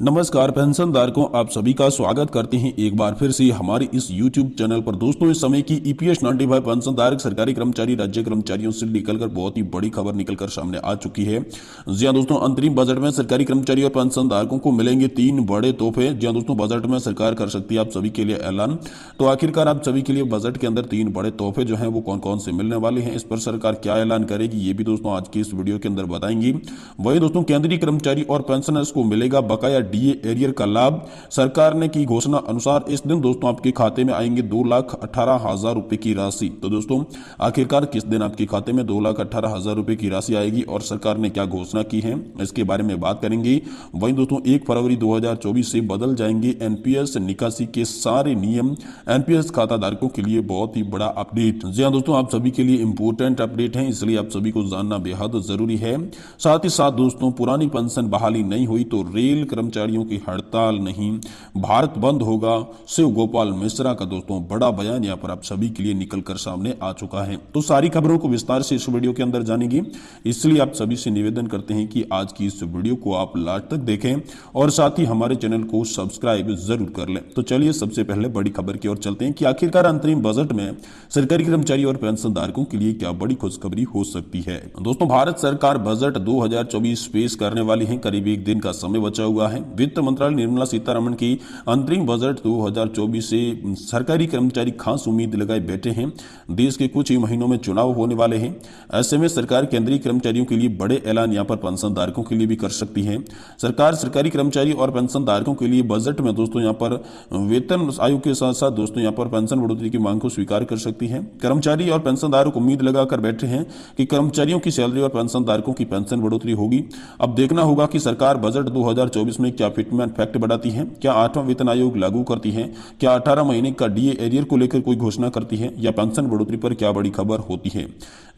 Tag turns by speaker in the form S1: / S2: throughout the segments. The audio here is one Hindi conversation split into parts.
S1: नमस्कार पेंशन धारकों, आप सभी का स्वागत करते हैं एक बार फिर से हमारे इस YouTube चैनल पर। दोस्तों, इस समय की EPS 95 पेंशन धारक सरकारी कर्मचारी राज्य कर्मचारियों से निकलकर बहुत ही बड़ी खबर निकलकर सामने आ चुकी है। जी हां दोस्तों, अंतरिम बजट में सरकारी कर्मचारी और पेंशन धारकों को मिलेंगे 3 बड़े तोहफे। जी हां दोस्तों, बजट में सरकार कर सकती है आप सभी के लिए ऐलान। तो आखिरकार आप सभी के लिए बजट के अंदर 3 बड़े तोहफे जो है वो कौन कौन से मिलने वाले हैं, इस पर सरकार क्या ऐलान करेगी, ये भी दोस्तों आज की इस वीडियो के अंदर बताएंगे। वही दोस्तों, केंद्रीय कर्मचारी और पेंशनर्स को मिलेगा बकाया DA एरियर का लाभ। सरकार ने की घोषणा अनुसार इस दिन दोस्तों आपके खाते में आएंगे 2,18,000 रुपए की राशि। तो दोस्तों, आखिरकार किस दिन आपके खाते में 2,18,000 रुपए की राशि आएगी और सरकार ने क्या घोषणा की है, इसके बारे में बात करेंगे। वहीं दोस्तों, 1 फरवरी 2024 से बदल जाएंगे NPS निकासी के सारे नियम। NPS खाता धारकों के लिए बहुत ही बड़ा अपडेट। जी हां दोस्तों, आप सभी के लिए इंपोर्टेंट अपडेट है, इसलिए आप सभी को जानना बेहद जरूरी है। साथ ही साथ दोस्तों, पुरानी पेंशन बहाली नहीं हुई तो रेल कर्मचारियों की हड़ताल नहीं, भारत बंद होगा। शिव गोपाल मिश्रा का दोस्तों बड़ा बयान यहां पर आप सभी के लिए निकलकर सामने आ चुका है। तो सारी खबरों को विस्तार से इस वीडियो के अंदर जानेंगे, इसलिए आप सभी से निवेदन करते हैं कि आज की इस वीडियो को आप लास्ट तक देखें और साथ ही हमारे चैनल को सब्सक्राइब जरूर कर लें। तो चलिए सबसे पहले बड़ी खबर की ओर चलते हैं कि आखिरकार अंतरिम बजट में सरकारी कर्मचारी और पेंशन धारकों के लिए क्या बड़ी खुशखबरी हो सकती है। दोस्तों, भारत सरकार बजट 2024 पेश करने वाली है। करीब एक दिन का समय बचा हुआ है। वित्त मंत्रालय निर्मला सीतारमण की अंतरिम बजट 2024 से सरकारी कर्मचारी खास उम्मीद लगाए बैठे हैं। देश के कुछ ही महीनों में चुनाव होने वाले हैं। ऐसे में सरकार केंद्रीय कर्मचारियों के लिए बड़े ऐलान यहां पर पेंशन धारकों के लिए भी कर सकती है। सरकार सरकारी कर्मचारी और पेंशन धारकों के लिए बजट में दोस्तों यहां पर वेतन आयोग के साथ साथ दोस्तों यहां पर पेंशन बढ़ोतरी की मांग को स्वीकार कर सकती है। कर्मचारी और पेंशन धारक उम्मीद लगाकर बैठे हैं कि कर्मचारियों की सैलरी और पेंशन धारकों की पेंशन बढ़ोतरी होगी। अब देखना होगा कि सरकार बजट 2024 में क्या फिटमेंट फैक्ट बढ़ाती है, क्या 8वां वेतन आयोग लागू करती है, क्या 18 महीने का DA एरियर को लेकर कोई घोषणा करती है, या पेंशन बढ़ोतरी पर क्या बड़ी खबर होती है।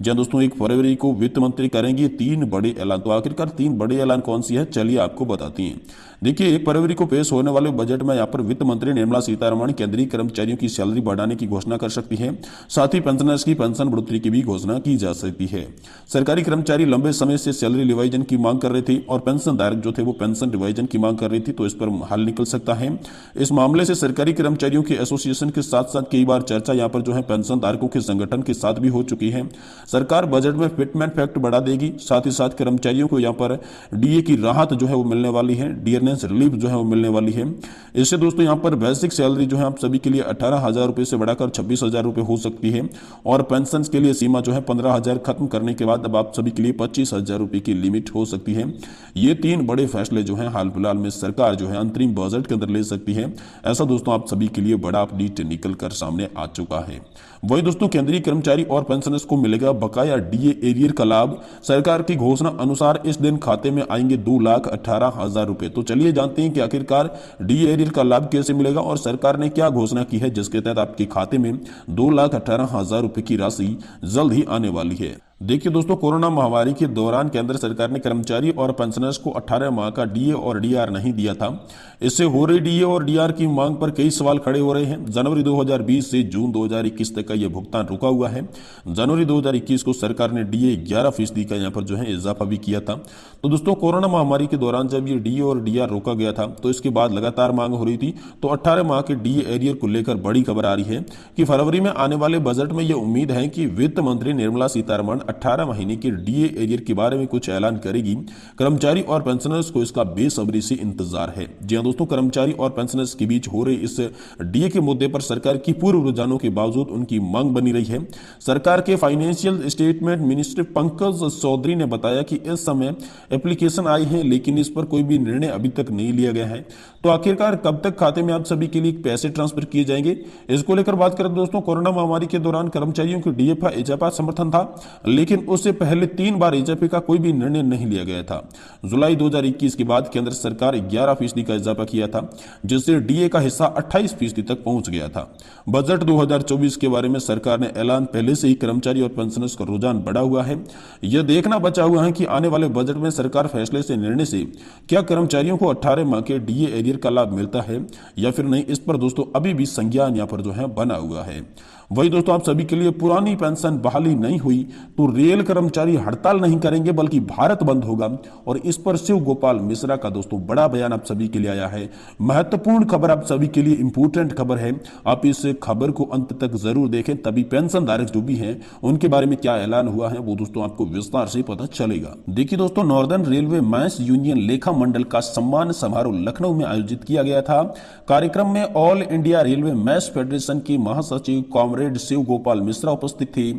S1: जहां दोस्तों 1 फरवरी को वित्त मंत्री करेंगे 3 बड़े ऐलान। तो आखिरकार 3 बड़े ऐलान कौन सी है, चलिए आपको बताती हैं। देखिए, 1 फरवरी को पेश होने वाले बजट में यहाँ पर वित्त मंत्री निर्मला सीतारमण केंद्रीय कर्मचारियों की सैलरी बढ़ाने की घोषणा कर सकती है। साथ ही पेंशनर्स की पेंशन बढ़ोतरी की भी घोषणा की जा सकती है। सरकारी कर्मचारी लंबे समय से सैलरी रिवाइजन की मांग कर रहे थे और पेंशन धारक जो थे वो पेंशन रिवाइजन की मांग कर रही थी, तो इस पर हल निकल सकता है। इस मामले से सरकारी कर्मचारियों के एसोसिएशन के साथ साथ कई बार चर्चा यहाँ पर जो है पेंशन धारकों के संगठन के साथ भी हो चुकी है। सरकार बजट में फिटमेंट फैक्ट बढ़ा देगी। साथ ही साथ कर्मचारियों को यहाँ पर DA की राहत जो है वो मिलने वाली है, डियरनेस रिलीफ जो है वो मिलने वाली है। इससे दोस्तों यहाँ पर बेसिक सैलरी जो है आप सभी के लिए 18,000 रुपए से बढ़ाकर 26,000 रुपए हो सकती है और पेंशन के लिए सीमा जो है 15,000 खत्म करने के बाद अब आप सभी के लिए 25,000 रुपए की लिमिट हो सकती है। ये 3 बड़े फैसले जो है हाल फिलहाल में सरकार जो है अंतरिम बजट के अंदर ले सकती है। ऐसा दोस्तों आप सभी के लिए बड़ा अपडेट निकल कर सामने आ चुका है। वही दोस्तों, केंद्रीय कर्मचारी और पेंशनर्स को मिलेगा बकाया DA एरियर का लाभ। सरकार की घोषणा अनुसार इस दिन खाते में आएंगे 2,18,000 रुपए। तो चलिए जानते हैं कि आखिरकार DA एरियर का लाभ कैसे मिलेगा और सरकार ने क्या घोषणा की है, जिसके तहत आपके खाते में 2,18,000 रुपए की राशि जल्द ही आने वाली है। देखिए दोस्तों, कोरोना महामारी के दौरान केंद्र सरकार ने कर्मचारी और पेंशनर्स को 18 माह का DA और DR नहीं दिया था। इससे हो रही DA और DR की मांग पर कई सवाल खड़े हो रहे हैं। जनवरी 2020 से जून 2021 तक का यह भुगतान रुका हुआ है। जनवरी 2021 को सरकार ने DA 11% का यहाँ पर जो है इजाफा भी किया था। तो दोस्तों, कोरोना महामारी के दौरान जब ये DA और DR रोका गया था तो इसके बाद लगातार मांग हो रही थी। तो 18 माह के DA एरियर को लेकर बड़ी खबर आ रही है कि फरवरी में आने वाले बजट में यह उम्मीद है कि वित्त मंत्री निर्मला सीतारमण 18 महीने के DA एरियर के बारे में कुछ ऐलान करेगी। कर्मचारी और पेंशनर्स को इसका बेसब्री से इंतजार है। जी हां दोस्तों, कर्मचारी और पेंशनर्स के बीच हो रहे इस DA के मुद्दे पर सरकार की पूर्व रुझानों के बावजूद उनकी मांग बनी रही है। सरकार के financial statement minister Pankaj Chaudhary ने बताया कि इस समय एप्लीकेशन आई है लेकिन इस पर कोई भी निर्णय अभी तक नहीं लिया गया है। तो आखिरकार कब तक खाते में आप सभी के लिए पैसे ट्रांसफर किए जाएंगे, इसको लेकर बात करें दोस्तों। कोरोना महामारी के दौरान कर्मचारियों को DA इजाफा समर्थन था, लेकिन उससे पहले 3 बार इजाफे का कोई भी निर्णय नहीं लिया गया था। जुलाई 2021 के बाद केंद्र सरकार 11% का इजाफा किया था, जिससे DA का हिस्सा 28% तक पहुंच गया था। बजट 2024 के बारे में सरकार ने ऐलान पहले से ही कर्मचारी और पेंशनर्स का रुझान बढ़ा हुआ है। यह देखना बचा हुआ है कि आने वाले बजट में सरकार फैसले से निर्णय से क्या कर्मचारियों को 18 माह के DA एरियर का लाभ मिलता है या फिर नहीं। इस पर दोस्तों अभी भी संज्ञान यहाँ पर जो है बना हुआ है। वही दोस्तों आप सभी के लिए पुरानी पेंशन बहाली नहीं हुई तो रेल कर्मचारी हड़ताल नहीं करेंगे बल्कि भारत बंद होगा। और इस पर शिव गोपाल मिश्रा का दोस्तों बड़ा बयान आप सभी के लिए आया है। महत्वपूर्ण खबर आप सभी के लिए इंपोर्टेंट खबर है, आप इस खबर को अंत तक जरूर देखें, तभी पेंशन धारक जो भी हैं उनके बारे में क्या ऐलान हुआ है वो दोस्तों आपको विस्तार से पता चलेगा। देखिए दोस्तों, नॉर्दर्न रेलवे मैस यूनियन लेखा मंडल का सम्मान समारोह लखनऊ में आयोजित किया गया था। कार्यक्रम में all India railwaymen's federation के महासचिव कॉमरेड शिव गोपाल मिश्रा उपस्थित थे।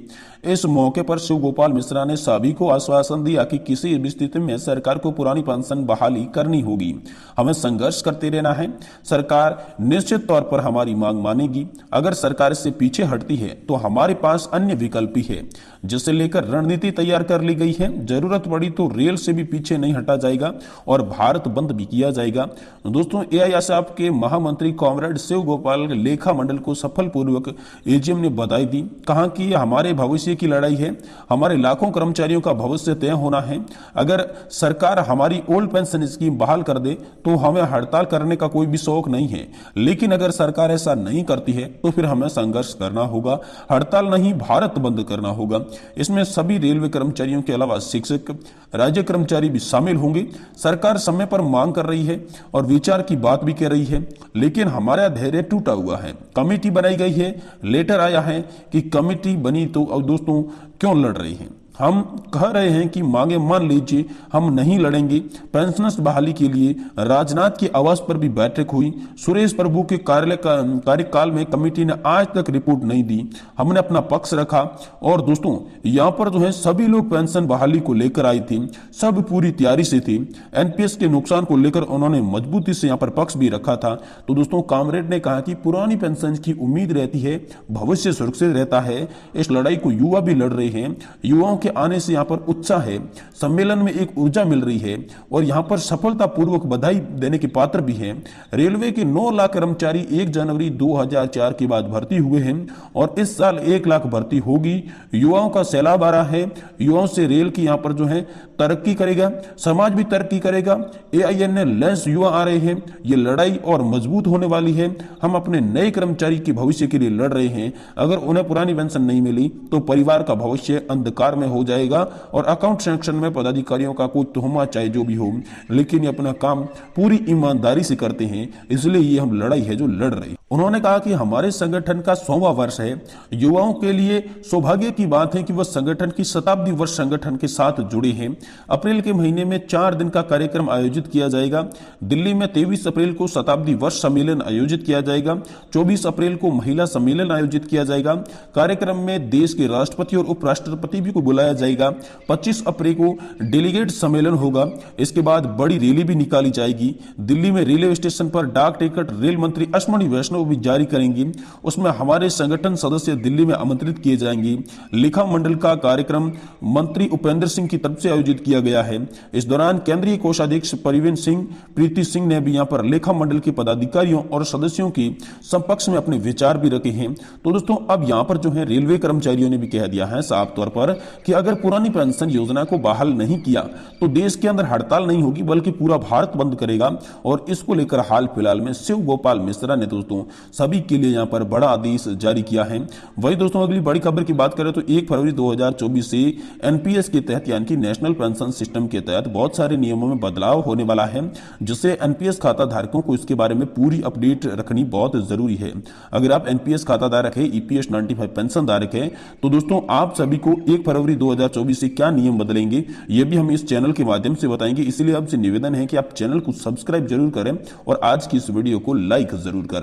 S1: इस मौके पर शिव गोपाल मिश्रा ने सभी को आश्वासन दिया कि किसी भी स्थिति में सरकार को पुरानी पेंशन बहाली करनी होगी। हमें संघर्ष करते रहना है, सरकार निश्चित तौर पर हमारी मांग मानेगी। अगर सरकार इससे पीछे हटती है तो हमारे पास अन्य विकल्प भी है, जिसे लेकर रणनीति तैयार कर ली गई है। जरूरत पड़ी तो रेल से भी पीछे नहीं हटा जाएगा और भारत बंद भी किया जाएगा। दोस्तों, एआईएसएफ के महामंत्री कॉमरेड शिव गोपाल लेखा मंडल को सफल पूर्वक एजीएम ने बधाई दी। कहा कि यह हमारे भविष्य की लड़ाई है, हमारे लाखों कर्मचारियों का भविष्य तय होना है। अगर सरकार हमारी ओल्ड पेंशन स्कीम बहाल कर दे तो हमें हड़ताल करने का कोई भी शौक नहीं है, लेकिन अगर सरकार ऐसा नहीं करती है तो फिर हमें संघर्ष करना होगा, हड़ताल नहीं भारत बंद करना होगा। इसमें सभी रेलवे कर्मचारियों के अलावा शिक्षक, राज्य कर्मचारी भी शामिल होंगे। सरकार समय पर मांग कर रही है और विचार की बात भी कह रही है, लेकिन हमारा धैर्य टूटा हुआ है। कमेटी बनाई गई है, लेटर आया है कि कमेटी बनी तो अब दोस्तों क्यों लड़ रही है। हम कह रहे हैं कि मांगे मान लीजिए, हम नहीं लड़ेंगे। पेंशनर्स बहाली के लिए राजनाथ की आवास पर भी बैठक हुई। सुरेश प्रभु के कार्यकाल में कमेटी ने आज तक रिपोर्ट नहीं दी। हमने अपना पक्ष रखा और दोस्तों यहाँ पर जो है सभी लोग पेंशन बहाली को लेकर आए थे, सब पूरी तैयारी से थे। एनपीएस के नुकसान को लेकर उन्होंने मजबूती से यहाँ पर पक्ष भी रखा था। तो दोस्तों कॉमरेड ने कहा कि पुरानी पेंशन की उम्मीद रहती है, भविष्य सुरक्षित रहता है। इस लड़ाई को युवा भी लड़ रहे हैं, युवाओं के आने से यहाँ पर उत्साह है, सम्मेलन में एक ऊर्जा मिल रही है और यहाँ पर सफलतापूर्वक बधाई देने के पात्र भी हैं। रेलवे के 9 लाख कर्मचारी 1 जनवरी 2004 के बाद भर्ती हुए हैं और इस साल 1 लाख भर्ती होगी। युवाओं का सैलाब आ रहा है, युवाओं से रेल की यहाँ पर जो है तरक्की करेगा, समाज भी तरक्की करेगा। AINLS युवा आ रहे हैं, ये लड़ाई और मजबूत होने वाली है। हम अपने नए कर्मचारी के भविष्य के लिए लड़ रहे हैं। अगर उन्हें पुरानी पेंशन नहीं मिली तो परिवार का भविष्य अंधकार में हो जाएगा और अकाउंट सेक्शन में पदाधिकारियों का कोई तुहमा चाहे जो भी हो, लेकिन ये अपना काम पूरी ईमानदारी से करते हैं, इसलिए ये हम लड़ाई है जो लड़ रहे हैं। उन्होंने कहा कि हमारे संगठन का 100वां वर्ष है। युवाओं के लिए सौभाग्य की बात है कि वह संगठन की शताब्दी वर्ष संगठन के साथ जुड़े हैं। अप्रैल के महीने में 4 दिन का कार्यक्रम आयोजित किया जाएगा। दिल्ली में 23 अप्रैल को शताब्दी वर्ष सम्मेलन आयोजित किया जाएगा। 24 अप्रैल को महिला सम्मेलन आयोजित किया जाएगा। कार्यक्रम में देश के राष्ट्रपति और उपराष्ट्रपति भी को बुलाया जाएगा। 25 अप्रैल को डेलीगेट सम्मेलन होगा। इसके बाद बड़ी रैली भी निकाली जाएगी। दिल्ली में रेलवे स्टेशन पर डाक टिकट रेल मंत्री अश्विनी वैष्णव भी जारी करेंगी। उसमें हमारे संगठन सदस्य दिल्ली में आमंत्रित किए जाएंगे। लेखा मंडल का कार्यक्रम मंत्री उपेंद्र सिंह की तरफ से आयोजित किया गया है। इस दौरान केंद्रीय कोषाध्यक्ष परिवेन सिंह, प्रीति सिंह ने भी यहाँ पर लेखा मंडल के पदाधिकारियों और सदस्यों के समपक्ष में अपने विचार भी रखे हैं। तो दोस्तों अब यहाँ पर जो है रेलवे कर्मचारियों ने भी कह दिया है साफ तौर पर कि अगर पुरानी पेंशन योजना को बहाल नहीं किया तो देश के अंदर हड़ताल नहीं होगी बल्कि पूरा भारत बंद करेगा। और इसको लेकर हाल फिलहाल में शिव गोपाल मिश्रा ने दोस्तों सभी के लिए यहाँ पर बड़ा आदेश जारी किया है। वही दोस्तों अगली बड़ी खबर की बात करें तो 1 फरवरी 2024 से एनपीएस के तहत यानी कि नेशनल पेंशन सिस्टम के तहत बहुत सारे नियमों में बदलाव होने वाला है, जिससे एनपीएस खाता धारकों को इसके बारे में पूरी अपडेट रखनी बहुत जरूरी है। अगर आप एनपीएस खाता धारक है, ईपीएस 95 पेंशन धारक है, तो दोस्तों आप सभी को 1 फरवरी 2024 से क्या नियम बदलेंगे ये भी हम इस चैनल के माध्यम से बताएंगे। इसलिए आपसे निवेदन है कि आप चैनल को सब्सक्राइब जरूर करें और आज की इस वीडियो को लाइक जरूर करें।